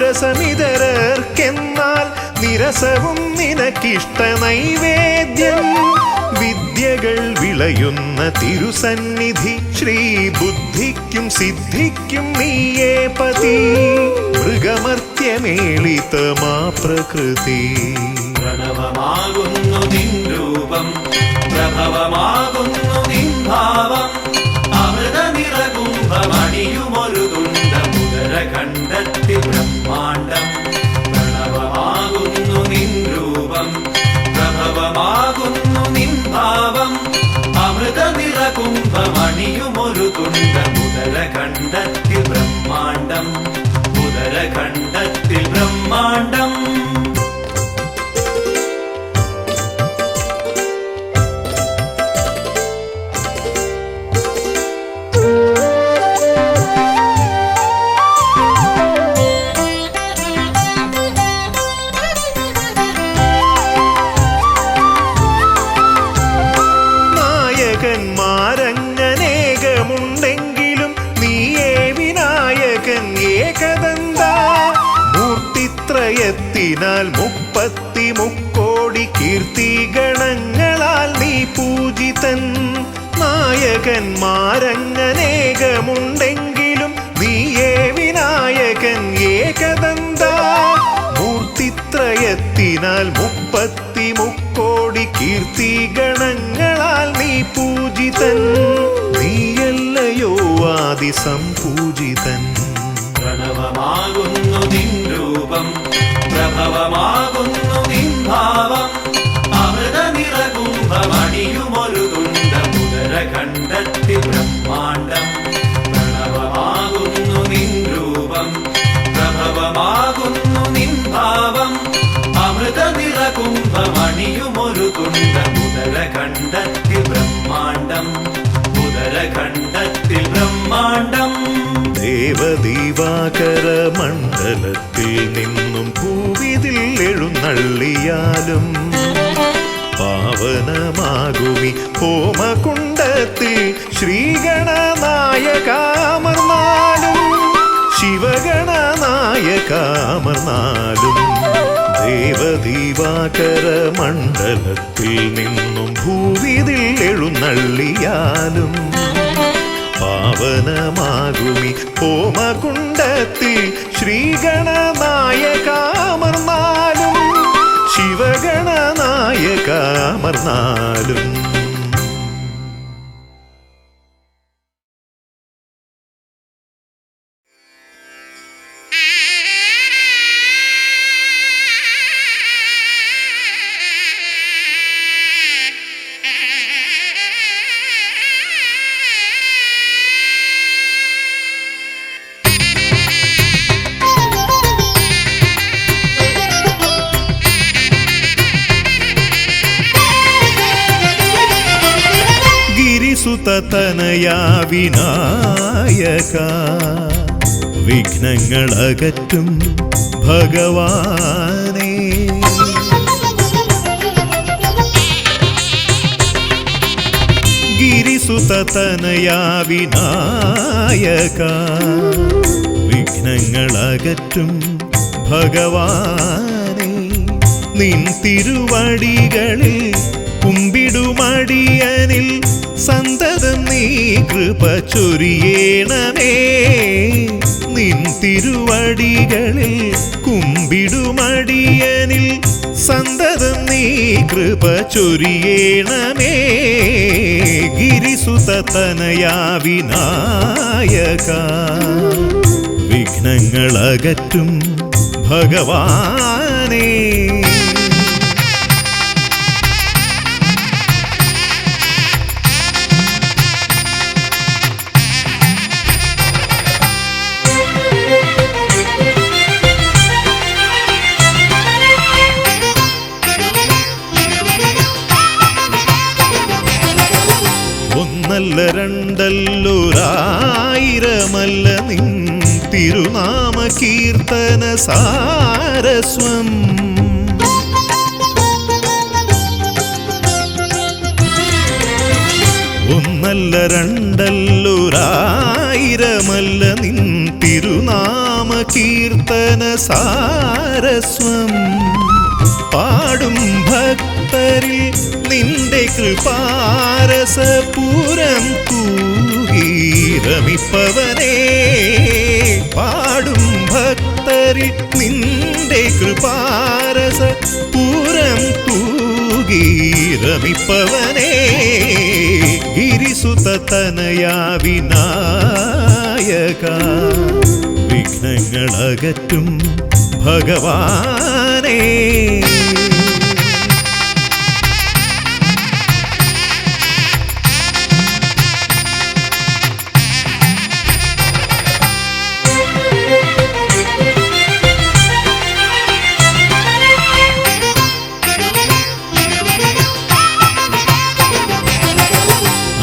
രസമിതരർക്കെന്നാൽ നിരസവും നിനക്കിഷ്ട നൈവേദ്യം വിദ്യകൾ വിളയുന്ന തിരുസന്നിധി ശ്രീ ബുദ്ധിക്കും സിദ്ധിക്കും നീയേ പതി. മൃഗമർത്യമേളിതമാ പ്രകൃതി പ്രണവമാകുന്നു നിൻ രൂപം പ്രഭവമാകുന്നു നിൻ ഭാവം അമൃത നിറകുംഭമണിയുമൊരു തുണ്ട മുതര കണ്ടെത്തി ബ്രഹ്മാണ്ടം. പ്രണവമാകുന്നു നിൻ രൂപം പ്രഭവമാകുന്നു നിൻ ഭാവം അമൃത നിറകുംഭമണിയുമൊരു തുണ്ട മുതര കണ്ടെത്തി ബ്രഹ്മാണ്ടം. മുതര കണ്ടെത്തി ബ്രഹ്മാണ്ടം. മുപ്പത്തിമുക്കോടി കീർത്തിഗണങ്ങളാൽ നീ പൂജിതൻ. നായകന്മാരങ്ങനേകമുണ്ടെങ്കിലും നീയേ വിനായകൻ ഏകദന്ത. മൂർത്തിത്രയത്തിനാൽ മുപ്പത്തിമുക്കോടി കീർത്തിഗണങ്ങളാൽ നീ പൂജിതൻ. നീയല്ലയോ ആദിസംപൂജിതൻ. പ്രണവമാകുന്നു നിൻ രൂപം, പ്രഭവമാകുന്നു നിൻ ഭാവം. അമൃത നിറകുംഭമണിയുമൊരു തുണ്ടമുദരഖണ്ഡത്തിൽ ബ്രഹ്മാണ്ടം. പ്രണവമാകുന്നു നിൻ രൂപം, പ്രഭവമാകുന്നു നിൻ ഭാവം. അമൃത നിറകുംഭമണിയുമൊരു തുണ്ടമുദരഖണ്ഡത്തിൽ ബ്രഹ്മാണ്ടം. ഉദരഖണ്ഡത്തിൽ ബ്രഹ്മാണ്ടം. ദേവദീവാകര മണ്ഡലത്തിൽ നിന്നും ഭൂവിതിൽ എഴുന്നള്ളിയാലും പാവനമാകുമി ഹോമകുണ്ടത്തിൽ ശ്രീഗണനായകാമർന്നാലും ശിവഗണനായകാമർന്നാലും ദേവദീവാകര മണ്ഡലത്തിൽ നിന്നും ഭൂവിതിൽ എഴുന്നള്ളിയാലും പാവനമാകുമി ഹോമകുണ്ടത്തിൽ ശ്രീഗണനായകാമർന്നാലും ശിവഗണനായകാമർന്നാലും. സുതനയാ വിനായക വിഘ്നങ്ങളകറ്റും ഭഗവാനേ. ഗിരിസുതനയാ വിനായക വിഘ്നങ്ങളകറ്റും ഭഗവാനേ. നിൻ തിരുവടികളിൽ കുമ്പിടുമടിയനിൽ സന്തതം നീ കൃപ ചൊരിയേണമേ. നിൻ തിരുവടികളിൽ കുമ്പിടുമടിയനിൽ സന്തതം നീ കൃപ ചൊരിയേണമേ. ഗിരിസുതനയാ വിനായക വിഘ്നങ്ങളകറ്റും ഭഗവാനേ. ഒന്നല്ല രണ്ടല്ലൊരായിരമല്ല നിൻ തിരുനാമ കീർത്തന സാരസ്വം. ഒന്നല്ല രണ്ടല്ലൊരായിരമല്ല നിൻ തിരുനാമ കീർത്തന സാരസ്വം. പാടും ഭക്തരിൽ നിന്റെ കൃപാരസപൂരം തൂകീരമിപ്പവനേ. പാടും ഭക്തരിൽ നിന്റെ കൃപാരസപൂരം തൂകീരമിപ്പവനേ. ഗിരിസുതനയാ വിനായക വിഘ്നങ്ങളകറ്റും ഭഗവാനേ.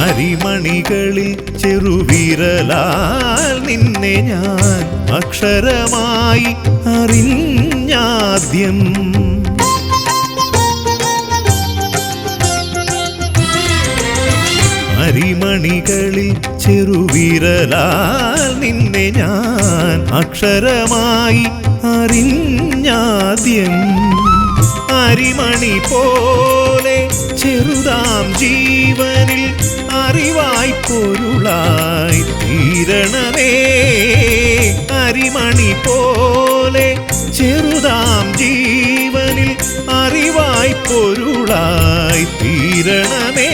അരിമണികളിൽ ചെറുവിരലാൽ നിന്നെ ഞാൻ അക്ഷരമായി അറിഞ്ഞാദ്യം. അരിമണികളിൽ ചെറുവിരലാൽ നിന്നെ ഞാൻ അക്ഷരമായി അറിഞ്ഞാദ്യം. അരിമണി പോലെ ചെറുതാം ജീവനിൽ അറിവായി പൊരുളായി തീരണമേ. അരിമണി പോലെ ചെറുതാം ജീവനിൽ അറിവായി പൊരുളായി തീരണമേ.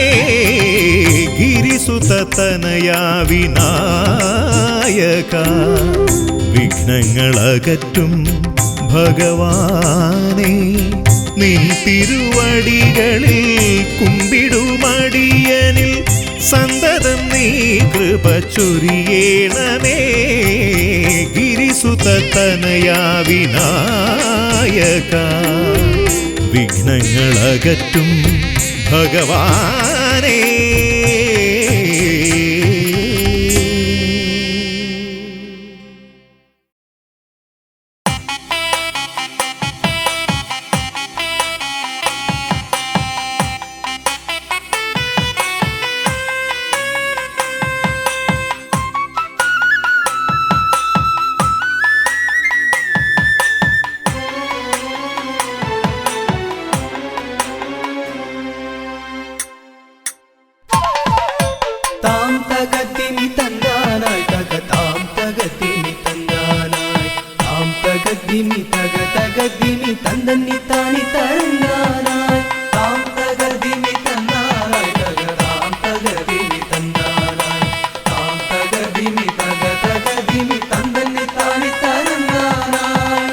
ഗിരിസുതനയാ വിനായക വിഘ്നങ്ങളകറ്റും ഭഗവാനേ, നിൻ തിരുവടികളിൽ കുമ്പിടുമടിയനിൽ സന്തതം നീ കൃപ ചൊരിയേണമേ. ഗിരിസുതനയാ വിനായക വിഘ്നങ്ങളകറ്റും ഭഗവാനേ.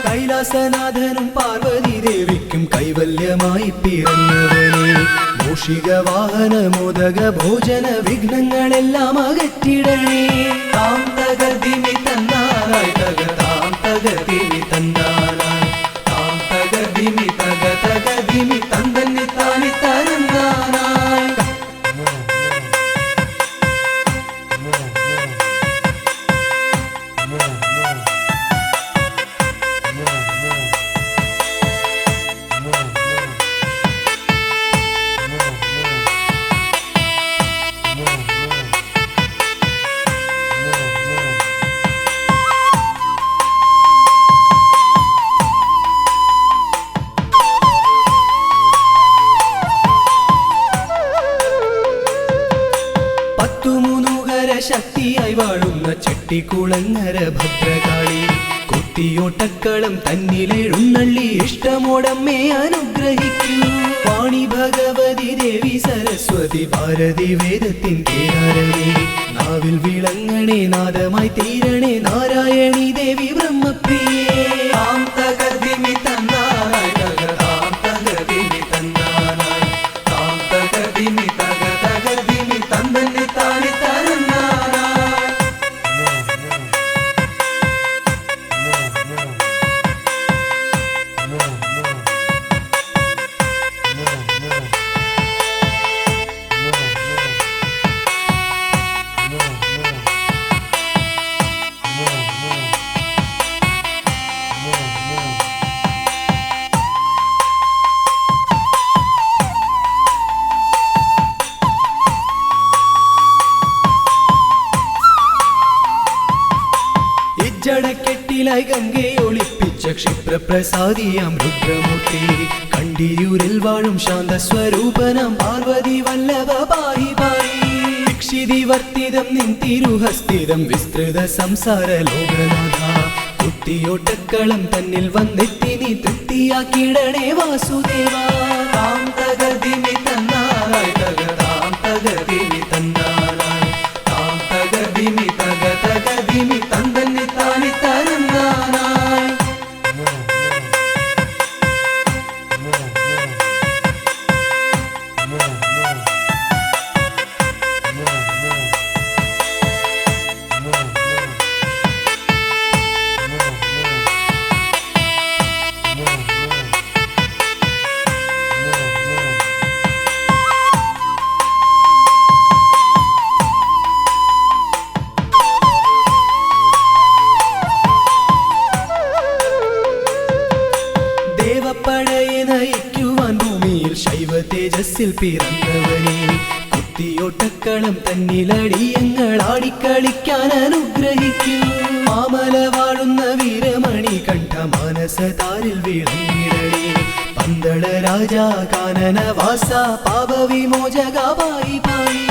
കൈലാസനാഥനും പാർവതി ദേവിക്കും കൈവല്യമായി പിറന്നവനെ, മൂഷിക വാഹന മോദക ഭോജന വിഘ്നങ്ങളെല്ലാം അകറ്റിടണേ. താം തകർദിമി തന്നാനായി തക താം തകർദിമി തന്നാനായി താം തകർദിമി തക തകർദിമി തന്തന്നി താനി തരന്നാനായി. ശക്തിയായി വാഴുന്ന ചെട്ടിക്കുളങ്ങര ഭദ്രകാളി, കുത്തിയോട്ടക്കളം തന്നിലെഴുന്നള്ളി ഇഷ്ടമോടമ്മേ അനുഗ്രഹിക്കൂ. വാണി ഭഗവതി ദേവി സരസ്വതി ഭാരതി വേദത്തിൻ കേരളേ, നാവിൽ വിളങ്ങണേ നാദമായി തീരണേ നാരായണി ദേവി ബ്രഹ്മപ്രിയേ. താം തകർദിമി തന്നാനായി തക താം തകർദിമി തന്നാനായി താം തകർദിമി തക തകർദിമി തന്തന്നി താനി തരന്നാനായി. ജടക്കെട്ടിലായി ഗംഗയെ ഒളിപ്പിച്ച ക്ഷിപ്രപ്രസാദിയാം രുദ്രമൂർത്തി, കണ്ടിയൂരിൽ വാഴും ശാന്തസ്വരൂപനാം പാർവതി വല്ലഭ പാഹി പാഹി. ദീക്ഷിതിവർത്തിതം നിൻ തിരുഹസ്തിതം വിസ്തൃത സംസാര ലോകനാഥ, കുത്തിയോട്ടക്കളം തന്നിൽ വന്നെത്തി നീ തൃപ്തിയാക്കിടണേ വാസുദേവ. താം തകർദിമി തന്നാനായി തക താം തകർദിമി തന്നാനായി താം തകർദിമി തക തകർദിമി തന്തന്നി താനി തരന്നാനായി. ദേവപ്പടയെ നയിക്കുവാൻ ഭൂമിയിൽ ശൈവ തേജസ്സിൽ പിറന്നവനെ, കുത്തിയോട്ടക്കളം തന്നിലടിയങ്ങൾ ആടിക്കളിക്കാൻ അനുഗ്രഹിക്കൂ. മാമല വാഴുന്ന വീരമണി കണ്ഠ മാനസതാരിൽ വിളങ്ങിടണേ, പന്തള രാജാ കാനനവാസ പാപവിമോചക പായി പായി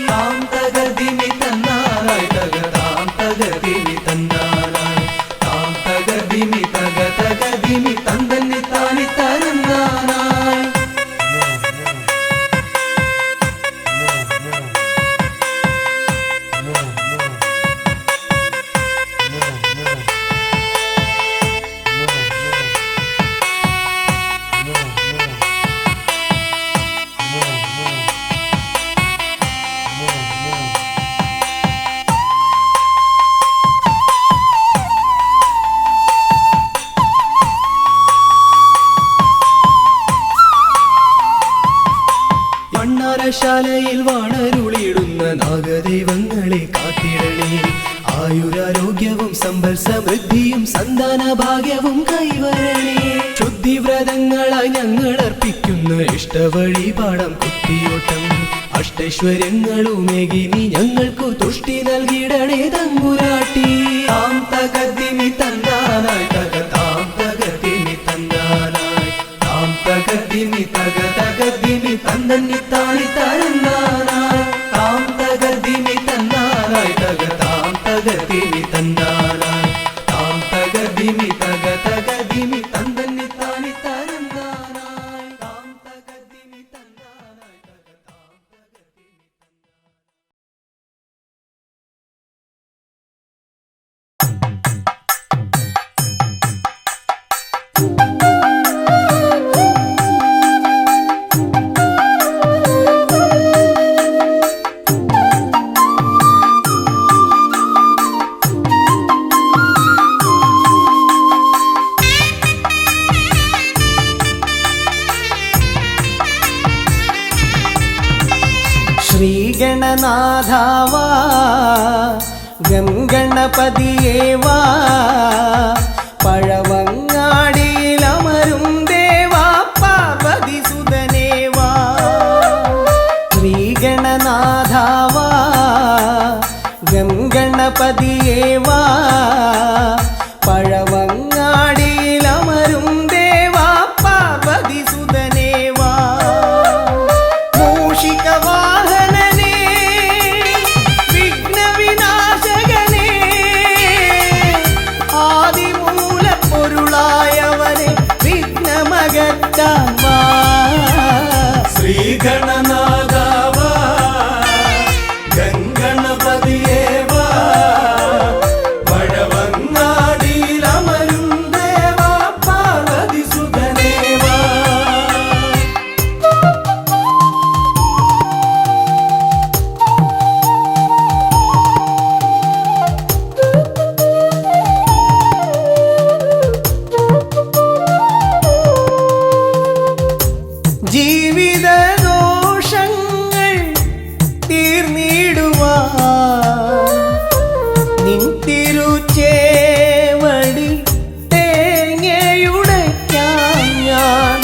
താം തകർദിമി തന്നാനായി തകതാം തകർദിമി തന്നാനായി താം തകർദിമി തകതകദിമി തന്തന്നി താനി തരന്നാനായി. ശാലയിൽ വാണരുളിയിടുന്ന നാഗദൈവങ്ങളെ കാത്തിടണേ. ആയുരാരോഗ്യവും സമ്പൽ സമൃദ്ധിയും സന്താന ഭാഗ്യവും കൈവരണേ. ശുദ്ധിവ്രതങ്ങളായി ഞങ്ങൾ അർപ്പിക്കുന്ന ഇഷ്ടവഴിപാടം കുത്തിയോട്ടം അഷ്ടൈശ്വര്യങ്ങളുമേകി നീ ഞങ്ങൾക്കു തുഷ്ടി നൽകിടണേ തമ്പുരാട്ടി. താം തകർദിമി തന്നാനായി തകതാം തകർദിമി തന്നാനായി താം തകർദിമി തകതകദിമി തന്തന്നി താനി തരന്നാനായി. താം തകർദിമി തന്നാനായി തകതാം തകർദിമി തന്നാനായി താം തകർദിമി തകതകദിമി തന്തന്നി താനി തരന്നാനായി. താം തകർദിമി തന്നാനായി തകതാം തകർദിമി ശ്രീഗണനാഥാവാ ഗംഗണപതിയേവാ പഴവങ്ങാടിയിലമരും ദേവാ പാർവതിസുതനേവാ. ശ്രീഗണനാഥാവാ ഗംഗണപതിയേവാ പഴവങ്ങാടിയിലമരും ദേവാ പാർവതിസുതനേവാ. മൂഷികവാഹനനേ വിഘ്നവിനാശകനേ ആദിമൂലപ്പൊരുളായവനെ വിഘ്നമകറ്റാൻ വാ. ശ്രീഗണനാഥാവാ ഗംഗണപതിയേവാ പഴവങ്ങാടിയിലമരും ദേവാ പാർവതിസുതനേവാ. ജീവിതദോഷങ്ങൾ തീർന്നിടുവാൻ നിൻ തിരുച്ചേവടി തേങ്ങയുടയ്ക്കാൻ ഞാൻ.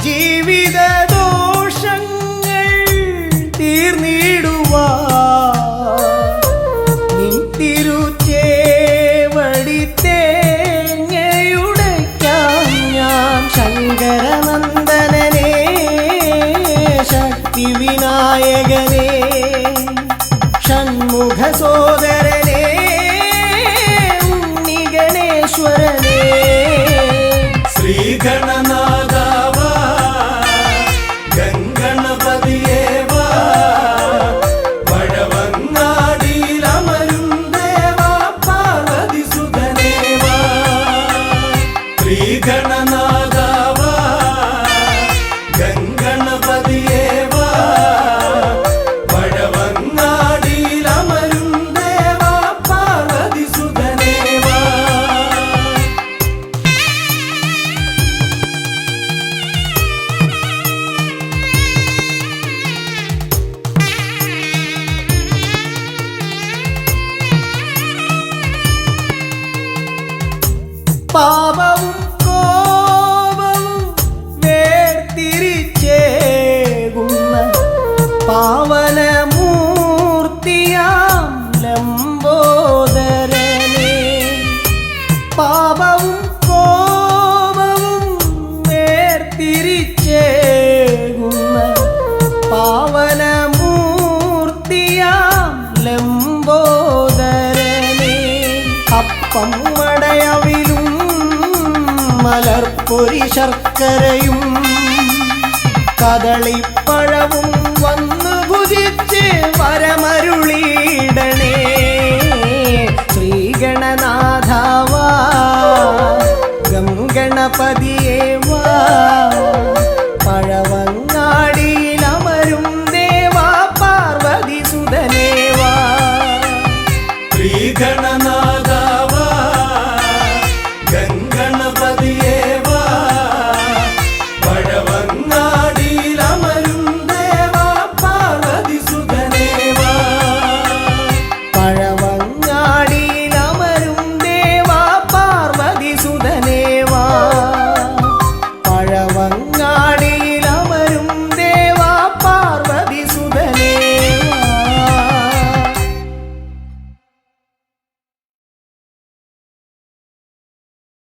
ജീവിതദോഷങ്ങൾ തീർന്നിടുവാൻ നിൻ തിരുച്ചേവടി തേങ്ങയുടയ്ക്കാൻ ഞാൻ. ശങ്കരനന്ദനനേ ശക്തിവിനായകനേ ഷൺമുഖ സോദരനേ ഉണ്ണിഗണേശ്വരനേ. ശ്രീഗണനാഥാവാ ഗംഗണപതിയേവാ പഴവങ്ങാടിയിലമരും ദേവാ പാർവതിസുതനേവാ. ശ്രീഗണനാഥാവാ ഗംഗണപതിയേവാ പഴവങ്ങാടിയിലമരും ദേവാ പാർവതിസുതനേവാ. പാപവും കോപവും വേർതിരിച്ചേകുന്ന പാവനമൂർത്തിയാം ലംബോദരനേ. പാപവും കോപവും വേർതിരിച്ചേകുന്ന പമ്മടയവിലും മലർപ്പൊരി ശർക്കരയും കദളിപ്പഴവും വന്നു ഭുജിച്ച് വരമരുളിയിടണേ ശ്രീഗണനാഥാവാ ഗം ഗണപതി